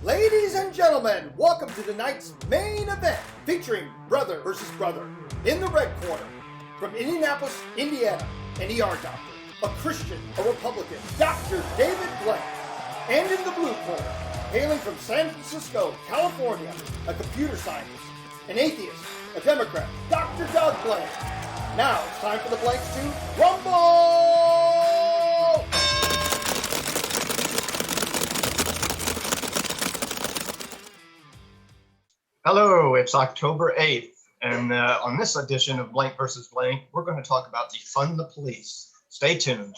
Ladies and gentlemen, welcome to tonight's main event featuring brother versus brother. In the red corner, from Indianapolis, Indiana, an ER doctor, a Christian, a Republican, Dr. David Blank. And in the blue corner, hailing from San Francisco, California, a computer scientist, an atheist, a Democrat, Dr. Doug Blank. Now it's time for the Blanks to rumble! Hello, it's October 8th, and on this edition of Blank versus Blank, we're going to talk about defund the police. Stay tuned.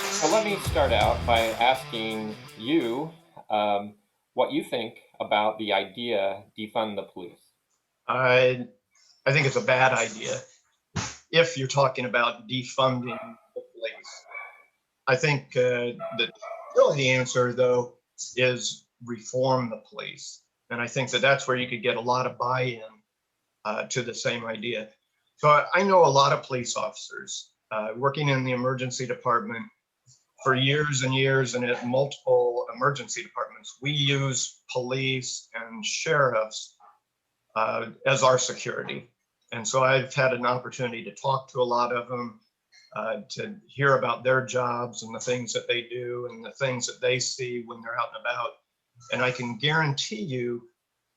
So let me start out by asking you what you think about the idea defund the police. I think it's a bad idea if you're talking about defunding the police. I think that really the answer, though, is reform the police. And I think that that's where you could get a lot of buy-in to the same idea. So I know a lot of police officers working in the emergency department for years and years, and at multiple emergency departments. We use police and sheriffs as our security. And so I've had an opportunity to talk to a lot of them, to hear about their jobs and the things that they do and the things that they see when they're out and about. And I can guarantee you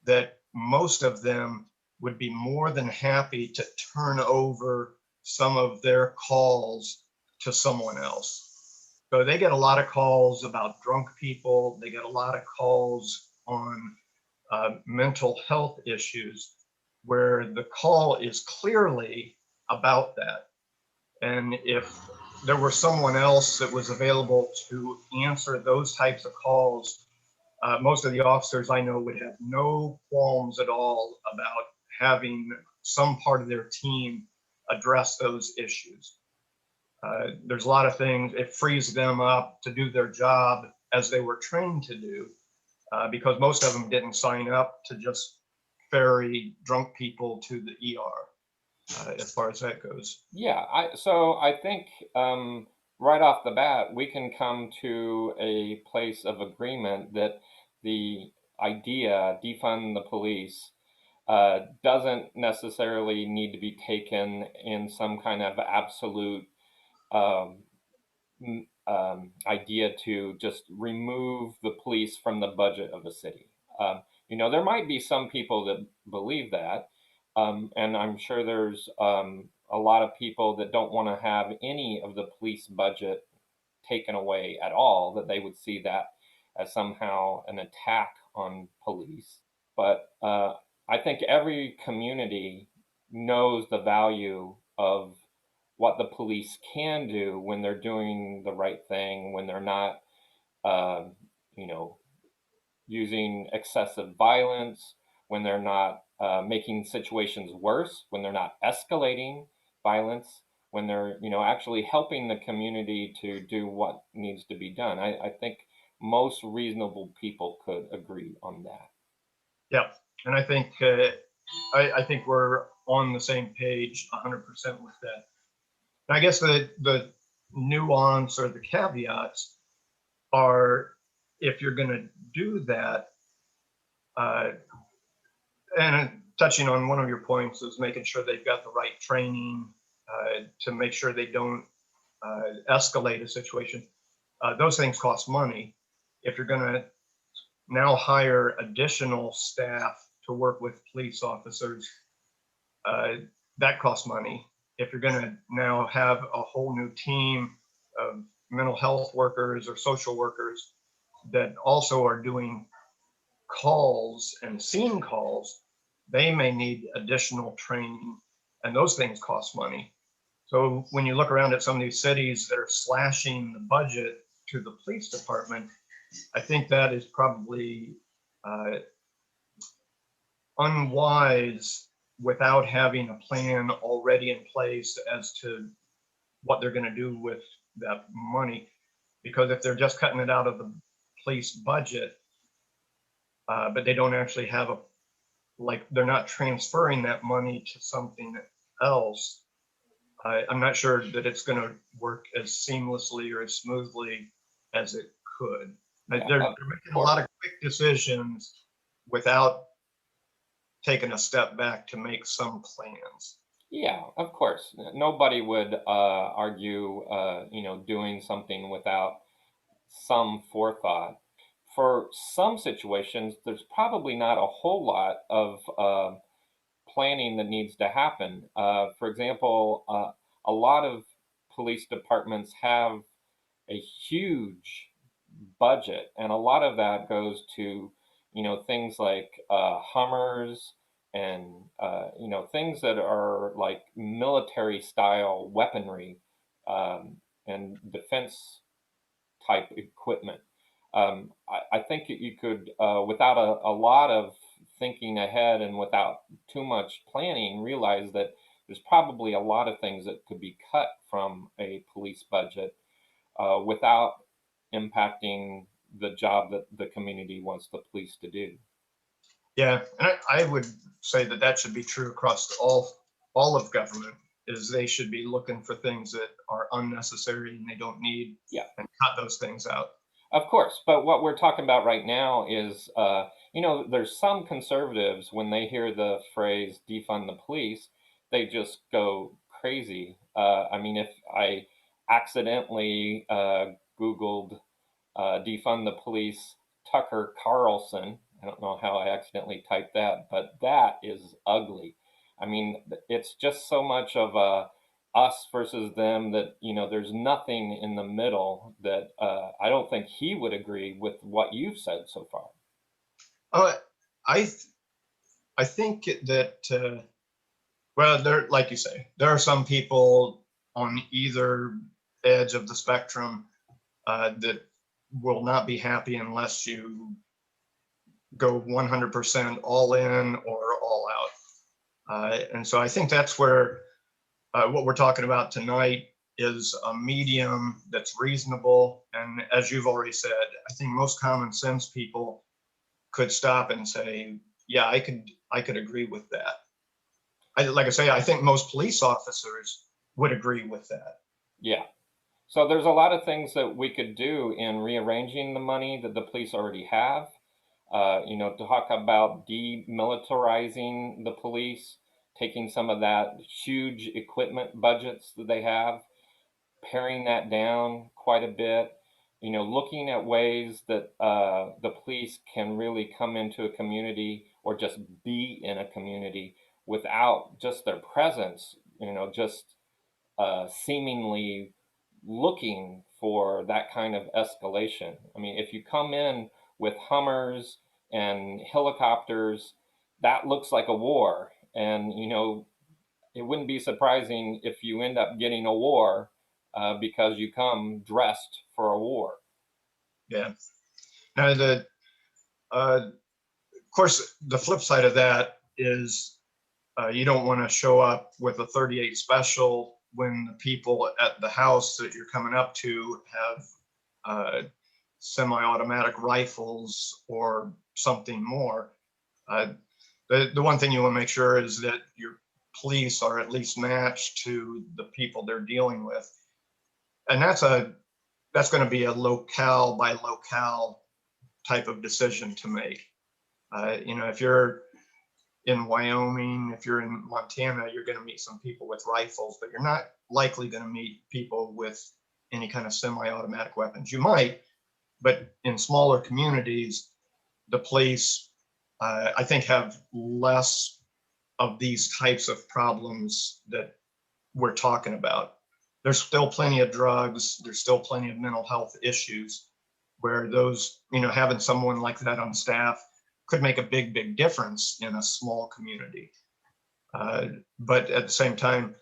that most of them would be more than happy to turn over some of their calls to someone else. So they get a lot of calls about drunk people. They get a lot of calls on mental health issues where the call is clearly about that. And if there were someone else that was available to answer those types of calls, most of the officers I know would have no qualms at all about having some part of their team address those issues. There's a lot of things, it frees them up to do their job as they were trained to do, because most of them didn't sign up to just ferry drunk people to the ER, as far as that goes. Yeah, so I think right off the bat, we can come to a place of agreement that the idea, defund the police, doesn't necessarily need to be taken in some kind of absolute idea to just remove the police from the budget of the city. There might be some people that believe that, and I'm sure there's a lot of people that don't want to have any of the police budget taken away at all, that they would see that as somehow an attack on police. But I think every community knows the value of what the police can do when they're doing the right thing, when they're not, using excessive violence, when they're not making situations worse, when they're not escalating violence, when they're, actually helping the community to do what needs to be done. I think most reasonable people could agree on that. Yeah, and I think I think we're on the same page 100% with that. And I guess the nuance or the caveats are, if you're going to do that, and touching on one of your points is making sure they've got the right training to make sure they don't escalate a situation. Those things cost money. If you're going to now hire additional staff to work with police officers, that costs money. If you're going to now have a whole new team of mental health workers or social workers that also are doing calls and scene calls, they may need additional training, and those things cost money. So when you look around at some of these cities that are slashing the budget to the police department, I think that is probably unwise without having a plan already in place as to what they're going to do with that money. Because if they're just cutting it out of the police budget, but they don't actually have they're not transferring that money to something else, I'm not sure that it's going to work as seamlessly or as smoothly as it could. Yeah, They're of making a course. lot of quick decisions without taking a step back to make some plans. Yeah, of course. Nobody would argue, doing something without some forethought. For some situations, there's probably not a whole lot of planning that needs to happen. For example, a lot of police departments have a huge budget, and a lot of that goes to, things like Hummers and things that are like military style weaponry, and defense type equipment. I think you could, without a lot of thinking ahead and without too much planning, realize that there's probably a lot of things that could be cut from a police budget without impacting the job that the community wants the police to do. Yeah, and I would say that that should be true across all of government. Is they should be looking for things that are unnecessary and they don't need, Yeah. and cut those things out. Of course, but what we're talking about right now is, there's some conservatives, when they hear the phrase defund the police, they just go crazy. I mean, if I accidentally Googled defund the police Tucker Carlson, I don't know how I accidentally typed that, but that is ugly. I mean, it's just so much of a us versus them that there's nothing in the middle that I don't think he would agree with what you've said so far. Oh, I I think that well, there, like you say, there are some people on either edge of the spectrum that will not be happy unless you go 100% all in or all out. And so I think that's where what we're talking about tonight is a medium that's reasonable. And as you've already said, I think most common sense people could stop and say, yeah, I could agree with that. Like I say, I think most police officers would agree with that. Yeah. So there's a lot of things that we could do in rearranging the money that the police already have. To talk about demilitarizing the police, taking some of that huge equipment budgets that they have, paring that down quite a bit. Looking at ways that the police can really come into a community or just be in a community without just their presence, just seemingly looking for that kind of escalation. I mean, if you come in with Hummers and helicopters, that looks like a war. And, it wouldn't be surprising if you end up getting a war because you come dressed for a war. Yeah. Now, of course, the flip side of that is you don't want to show up with a 38 special when the people at the house that you're coming up to have semi-automatic rifles or something more. The one thing you want to make sure is that your police are at least matched to the people they're dealing with, and that's going to be a locale by locale type of decision to make. If you're in Wyoming, if you're in Montana, you're going to meet some people with rifles, but you're not likely going to meet people with any kind of semi-automatic weapons. You might, but in smaller communities, the police, I think, have less of these types of problems that we're talking about. There's still plenty of drugs. There's still plenty of mental health issues where those, having someone like that on staff could make a big difference in a small community. But at the same time,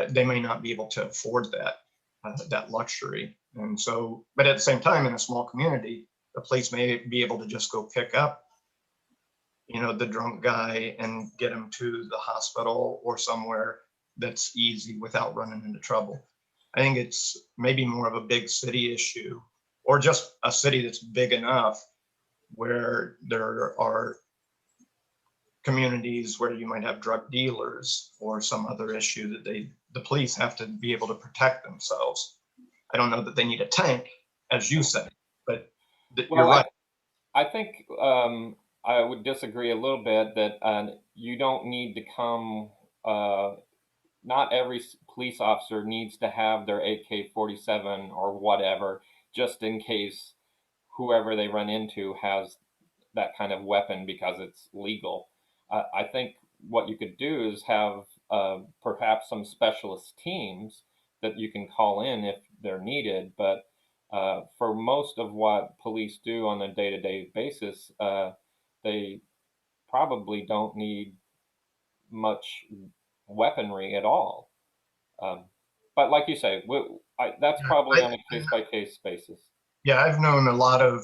they may not be able to afford that luxury. And so, but at the same time, in a small community, the police may be able to just go pick up, the drunk guy and get him to the hospital or somewhere that's easy without running into trouble. I think it's maybe more of a big city issue, or just a city that's big enough where there are communities where you might have drug dealers or some other issue that the police have to be able to protect themselves. I don't know that they need a tank, as you said, but you're Well, right. I think I would disagree a little bit that you don't need to come. Not every police officer needs to have their AK-47 or whatever, just in case whoever they run into has that kind of weapon because it's legal. I think what you could do is have perhaps some specialist teams that you can call in if they're needed. But for most of what police do on a day-to-day basis, they probably don't need much weaponry at all. Um, but like you say, that's probably on a case-by-case basis. Yeah, I've known a lot of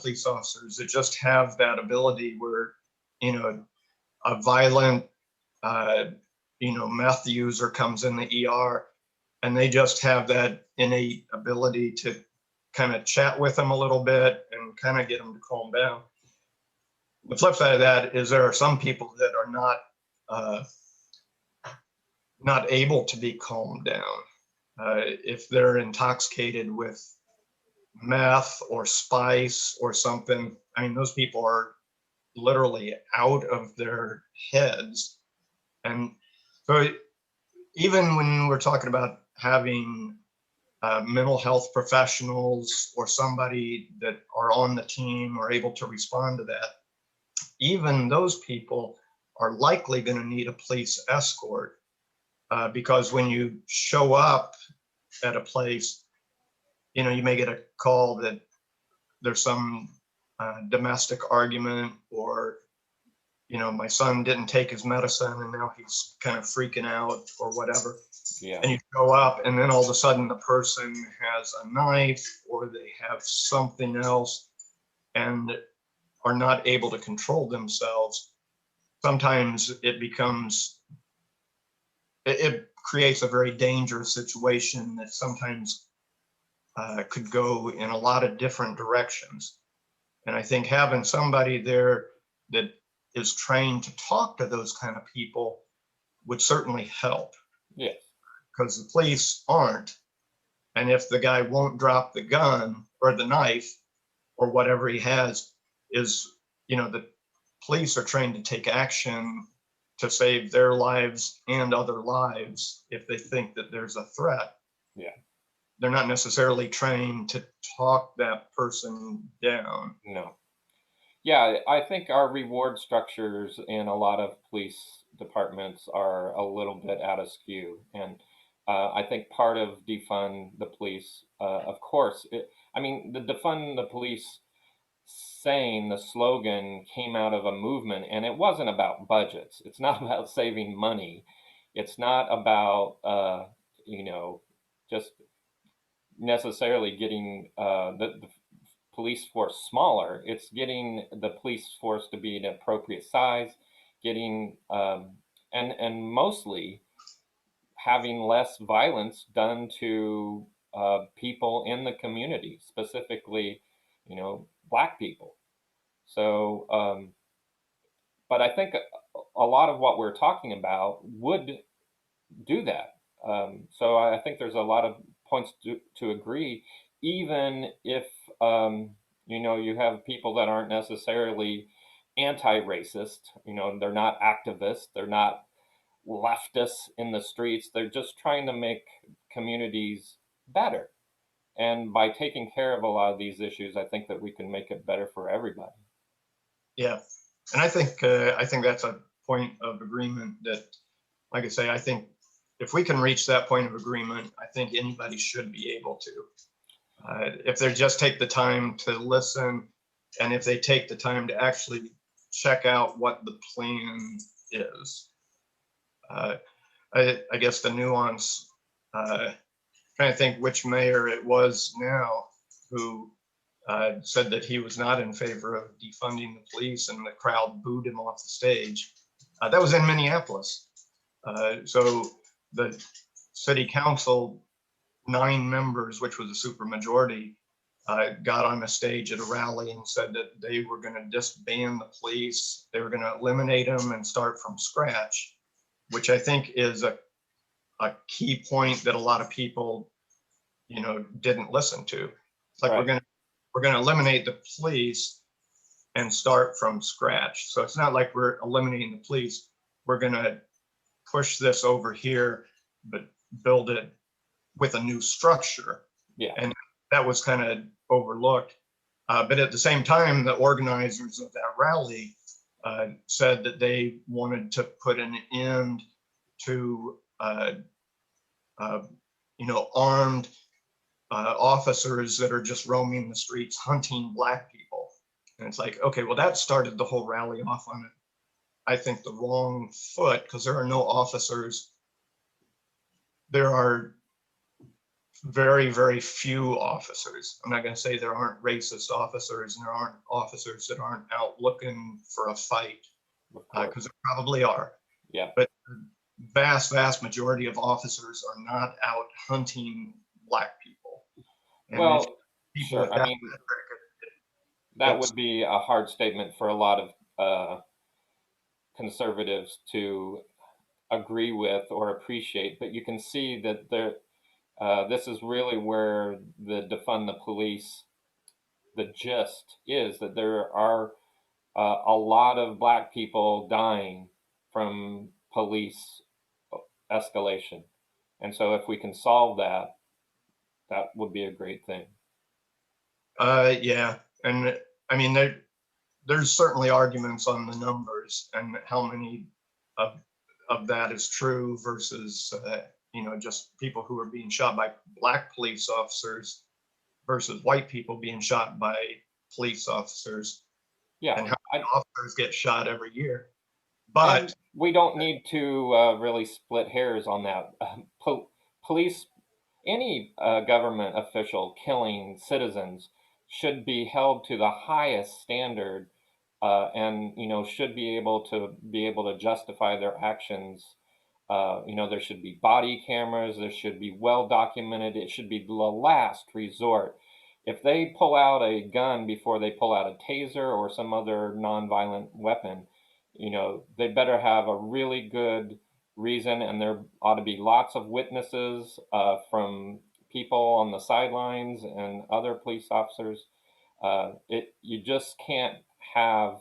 police officers that just have that ability where, you know, a violent, uh, meth user comes in the ER, and they just have that innate ability to kind of chat with them a little bit and kind of get them to calm down. The flip side of that is there are some people that are uh, not able to be calmed down. If they're intoxicated with meth or spice or something, I mean, those people are literally out of their heads. And so even when we're talking about having mental health professionals or somebody that are on the team or able to respond to that, even those people are likely going to need a police escort, because when you show up at a place, you may get a call that there's some domestic argument, or my son didn't take his medicine and now he's kind of freaking out or whatever. Yeah. And you go up, and then all of a sudden the person has a knife or they have something else and are not able to control themselves. Sometimes it creates a very dangerous situation that sometimes could go in a lot of different directions. And I think having somebody there that is trained to talk to those kind of people would certainly help. Yes. Because the police aren't. And if the guy won't drop the gun or the knife or whatever he has, the police are trained to take action to save their lives and other lives if they think that there's a threat. Yeah. They're not necessarily trained to talk that person down. No. Yeah, I think our reward structures in a lot of police departments are a little bit out of skew. And I think part of defund the police, of course, the defund the police saying, the slogan came out of a movement, and it wasn't about budgets. It's not about saving money. It's not about, just necessarily getting the police force smaller. It's getting the police force to be an appropriate size, getting and mostly having less violence done to people in the community, specifically, Black people. So, but I think a lot of what we're talking about would do that. So I think there's a lot of points to agree, even if you have people that aren't necessarily anti-racist. They're not activists, they're not leftists in the streets. They're just trying to make communities better. And by taking care of a lot of these issues, I think that we can make it better for everybody. Yeah, and I think that's a point of agreement that, like I say, I think if we can reach that point of agreement, I think anybody should be able to. If they just take the time to listen, and if they take the time to actually check out what the plan is. I guess the nuance, trying to think which mayor it was now who said that he was not in favor of defunding the police, and the crowd booed him off the stage. That was in Minneapolis. So the city council, 9 members, which was a supermajority, got on a stage at a rally and said that they were going to disband the police. They were going to eliminate them and start from scratch, which I think is a key point that a lot of people, didn't listen to. It's like Right. we're going to eliminate the police and start from scratch. So it's not like we're eliminating the police. We're going to push this over here, but build it with a new structure. Yeah. And that was kind of overlooked. But at the same time, the organizers of that rally said that they wanted to put an end to, armed officers that are just roaming the streets hunting Black people. And it's like, okay, well, that started the whole rally off on, I think, the wrong foot, because there are no officers. There are very, very few officers. I'm not going to say there aren't racist officers and there aren't officers that aren't out looking for a fight, because there probably are. Yeah. But the vast majority of officers are not out hunting Black people. And Well, people sure. with I that mean, that that's- would be a hard statement for a lot of conservatives to agree with or appreciate, but you can see that this is really where the defund the police, the gist is that there are a lot of Black people dying from police escalation. And so if we can solve that, that would be a great thing. Yeah. And I mean, there's certainly arguments on the numbers and how many of that is true versus, just people who are being shot by Black police officers versus white people being shot by police officers. Yeah. And how many officers get shot every year. But and we don't need to really split hairs on that. Police, any government official killing citizens should be held to the highest standard, and should be able to justify their actions. There should be body cameras. There should be well documented. It should be the last resort. If they pull out a gun before they pull out a taser or some other nonviolent weapon, they better have a really good reason, and there ought to be lots of witnesses from people on the sidelines and other police officers. You just can't have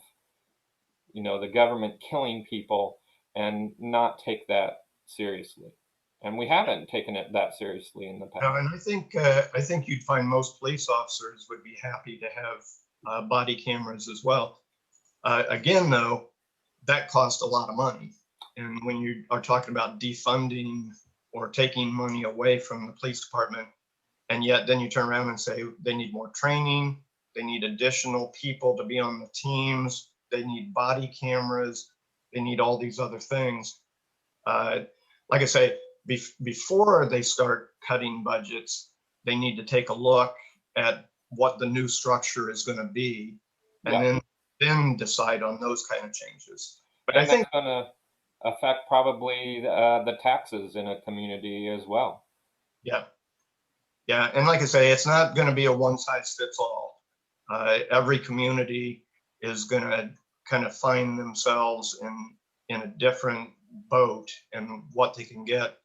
the government killing people and not take that seriously. And we haven't taken it that seriously in the past. and I think you'd find most police officers would be happy to have body cameras as well. Again, though, that costs a lot of money. And when you are talking about defunding or taking money away from the police department, and yet then you turn around and say they need more training, they need additional people to be on the teams, they need body cameras, they need all these other things. Like I say, before they start cutting budgets, they need to take a look at what the new structure is going to be, and then decide on those kind of changes. But and I think that's going to affect probably the taxes in a community as well. yeah, and like I say, it's not going to be a one size fits all. Every community is going to kind of find themselves in a different boat and what they can get.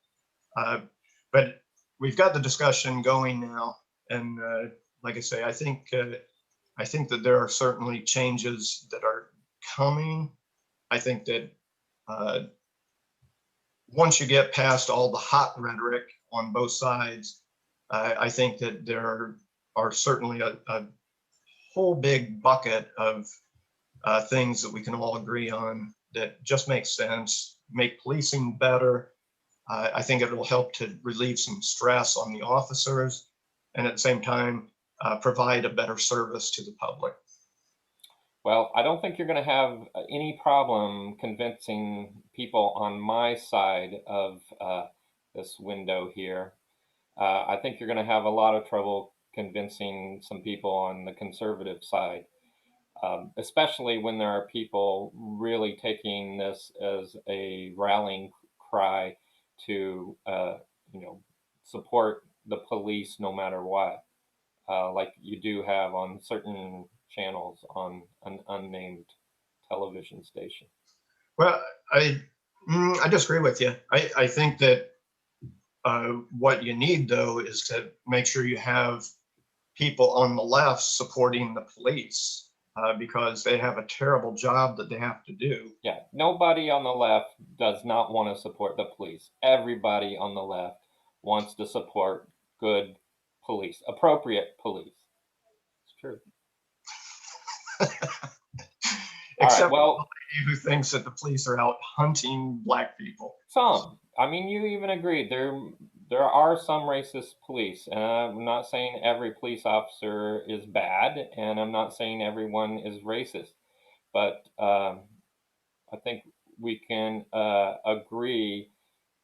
But we've got the discussion going now, and like I say, I think that there are certainly changes that are coming. I think that once you get past all the hot rhetoric on both sides, I think that there are certainly a whole big bucket of things that we can all agree on that just make sense, make policing better. I think it will help to relieve some stress on the officers, and at the same time, provide a better service to the public. Well, I don't think you're going to have any problem convincing people on my side of this window here. I think you're going to have a lot of trouble convincing some people on the conservative side, especially when there are people really taking this as a rallying cry to, support the police no matter what. like you do have on certain channels on an unnamed television station. Well, I disagree with you. I think that what you need, though, is to make sure you have people on the left supporting the police because they have a terrible job that they have to do. Yeah, nobody on the left does not want to support the police. Everybody on the left wants to support good police, appropriate police. It's true. All right, Except well, who thinks that the police are out hunting black people. some. I mean, you even agreed there are some racist police, and I'm not saying every police officer is bad, and I'm not saying everyone is racist, but I think we can agree.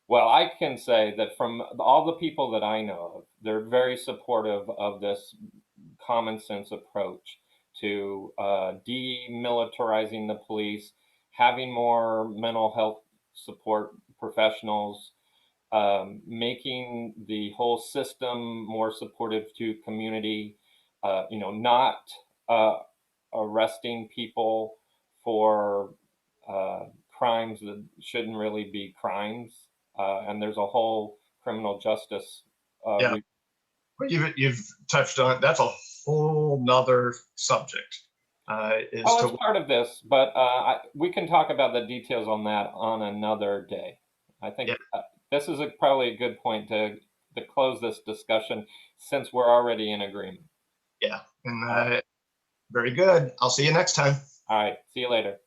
Well, I can say that from all the people that I know of, they're very supportive of this common sense approach to demilitarizing the police, having more mental health support professionals, making the whole system more supportive to community, not uh, arresting people for crimes that shouldn't really be crimes. And there's a whole criminal justice. Yeah, you've touched on that's a whole nother subject. It's part of this, but we can talk about the details on that on another day. I think this is probably a good point to close this discussion since we're already in agreement. Yeah, and very good. I'll see you next time. All right, see you later.